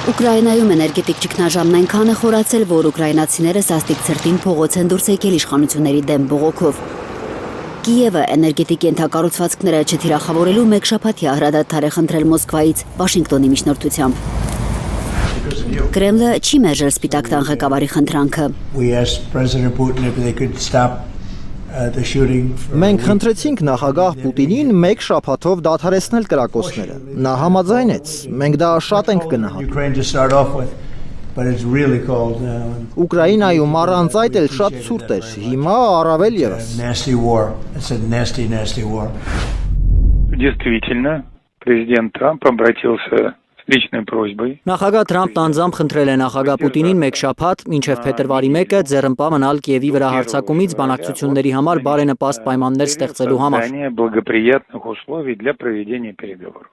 Ուկրաինայում էներգետիկ ճգնաժամն այնքան է խորացել, որ ուկրաինացիները սաստիկ ցրտին փողոց են դուրս եկել իշխանությունների դեմ բողոքով։ Կիևը էներգետիկ ենթակառուցվածքները չթիրախավորելու մեկ շաբաթյա հրադադար է խնդրել Մոսկվայից Վաշինգտոնի միջնորդությամբ։ Կրեմլը չի մերժել Սպիտակ տան ղեկավարի խնդրանքը։ Մենք խնդրեցինք նախագահ Պուտինին մեկ շաբաթով դադարեցնել կրակոցները։ Նա համաձայնեց։ Մենք դա շատ ենք գնահատում։ Ուկրաինայում առանց այդ էլ շատ ցուրտ էր, հիմա առավել ևս։ Действительно, президент Трамп обратился с личной просьбой. Նախագահ Թրամփն անձամբ խնդրել է նախագահ Պուտինին մեկ շաբաթ մինչև փետրվարի 1-ը ձեռնպա մնալ Կիևի վրա հարձակումից բանակցությունների համար բարենպաստ պայմաններ ստեղծելու համար։ Благоприятных условий для проведения переговоров.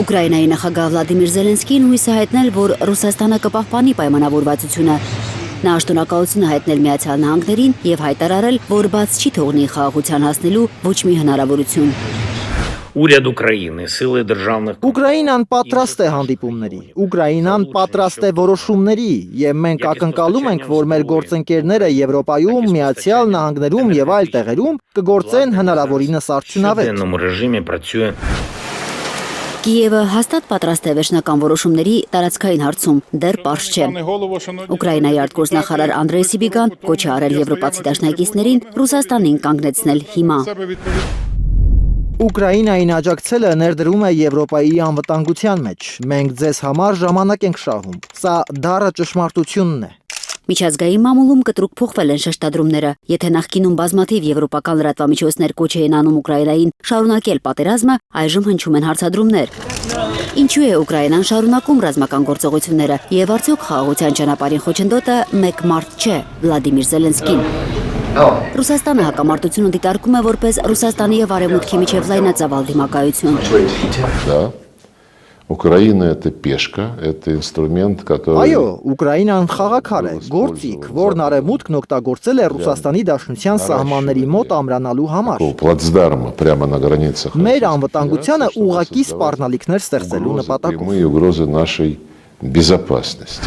Ուկրաինայի նախագահ Վլադիմիր Զելենսկին հույս է հայտնել, որ Ռուսաստանը կպահպանի պայմանավորվածությունը։ Նա աշտոնակալություն է հայտնել Միացյալ Նահանգներին եւ հայտարարել, որ բաց չի թողնի խաղաղության հասնելու ոչ մի հնարավորություն։ Уряд України, сили державних Ուկրաինան պատրաստ է հանդիպումների, Ուկրաինան պատրաստ է որոշումների, եւ մենք ակնկալում ենք, որ մեր գործընկերները Եվրոպայում, Միացյալ Նահանգներում եւ այլ տեղերում կգործեն հնարավորինս արդյունավետ։ ռեժիմі працює Կիևը հաստատ պատրաստ է վերջնական որոշումների տարածքային հարցում, դեռ պարզ չէ։ Ուկրաինայի արտգործնախարար Անդրեյ Սիբիգան կոչ է արել եվրոպացի դաշնակիցներին Ռուսաստանին կանգնեցնել հիմա։ Ուկրաինային աջակցելը ներդրում է Եվրոպայի անվտանգության մեջ։ Մենք ձեզ համար ժամանակ ենք շահում։ Սա դառը ճշմարտությունն է։ Միջազգային մամուլում կտրուկ փոխվել են շեշտադրումները, եթե նախկինում բազմաթիվ եվրոպական լրատվամիջոցներ կոչ էին անում Ուկրաինային շարունակել պատերազմը, այժմ հնչում են հարցադրումներ։ Ինչու է Ուկրաինան շարունակում ռազմական գործողությունները եւ արդյոք խաղաղության ճանապարհին խոչընդոտը մեկ մարդ չէ, Վլադիմիր Զելենսկին։ Ռուսաստանը հակամարտությունը դիտարկում է որպես Ռուսաստանի եւ Արևմուտքի միջև լայնածավալ դիմակայություն։ Украина это пешка, это инструмент, который Այո, Ուկրաինան խաղաքար է, գործիք, որն Արևմուտքն օգտագործել է Ռուսաստանի Դաշնության սահմանների մոտ ամրանալու համար։ плацдарма прямо на границах. Մեր անվտանգությանը ուղղակի սպառնալիքներ ստեղծելու նպատակով։ Мы угрозы нашей безопасности.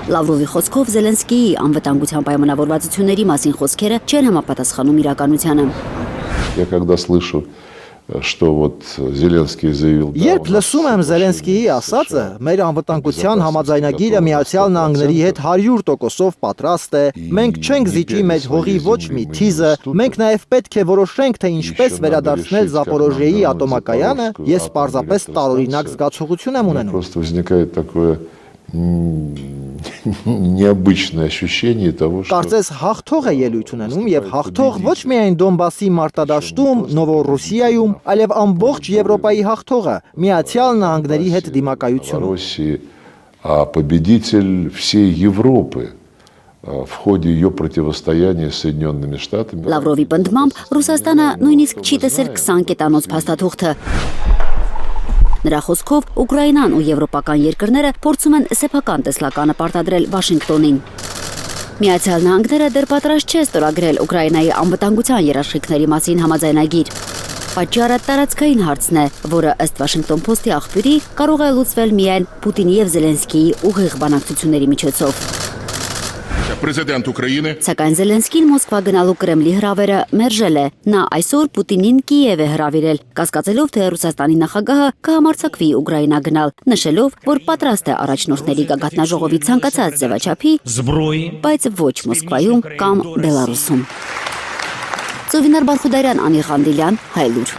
Լավրովի խոսքով Զելենսկիի անվտանգության պայմանավորվածությունների մասին խոսքերը չեն համապատասխանում իրականությանը։ Я когда слышу, что вот Зеленский заявил, Երբ լսում եմ Զելենսկիի ասածը, մեր անվտանգության համաձայնագիրը Միացյալ Նահանգների հետ 100%-ով պատրաստ է, մենք չենք զիջի մեր հողի ոչ մի թիզը, մենք նաև պետք է որոշենք, թե ինչպես վերադարձնել Զապորոժիեի ատոմակայանը, ես պարզապես տարօրինակ զգացողություն եմ ունենում։ Просто возникает такое необычное ощущение того, что Կարծես հաղթող է ելույթ ունենում եւ հաղթող ոչ միայն Դոնբասի մարտադաշտում, Նովոռուսիայում, այլև ամբողջ Եվրոպայի հաղթողը Միացյալ Նահանգների հետ դիմակայությունում։ России, а победитель всей Европы в ходе ее противостояния с Соединенными Штатами. Լավրովի պնդմամբ Ռուսաստանը նույնիսկ չի տեսել 20 կետանոց փաստաթուղթը։ Նրա խոսքով Ուկրաինան ու եվրոպական երկրները փորձում են սեփական տեսլականը պարտադրել Վաշինգտոնին։ Միացյալ Նահանգները դեռ պատրաստ չէ ստորագրել Ուկրաինայի անվտանգության երաշխիքների մասին համաձայնագիր։ Պատճառը տարածքային հարցն է, որը ըստ Washington Post-ի աղբյուրի կարող է լուծվել միայն Պուտինի եւ Զելենսկիի ուղիղ բանակցությունների միջոցով։ Президент України Սակայն Զելենսկին Մոսկվա գնալու Կրեմլի հրավերը մերժել է։ Նա այսօր Պուտինին Կիև է հրավիրել, կասկածելով, թե Ռուսաստանի նախագահը կհամարձակվի Ուկրաինա գնալ, նշելով, որ պատրաստ է առաջնորդների գագաթնաժողովի ցանկացած ձևաչափի, բայց ոչ Մոսկվայում կամ Բելարուսում։ Ծովինար Բարխուդարյան, Անի Ղանդիլյան, Հայլուր։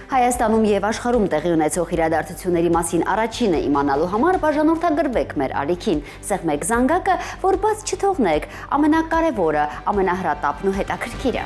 Հայաստանում եւ աշխարհում տեղի ունեցող իրադարձությունների մասին առաջինը իմանալու համար բաժանորդագրվեք մեր ալիքին, սեղմեք զանգակը, որ բաց չթողնեք ամենակարևորը, ամենահրատապն ու հետաքրքիրը։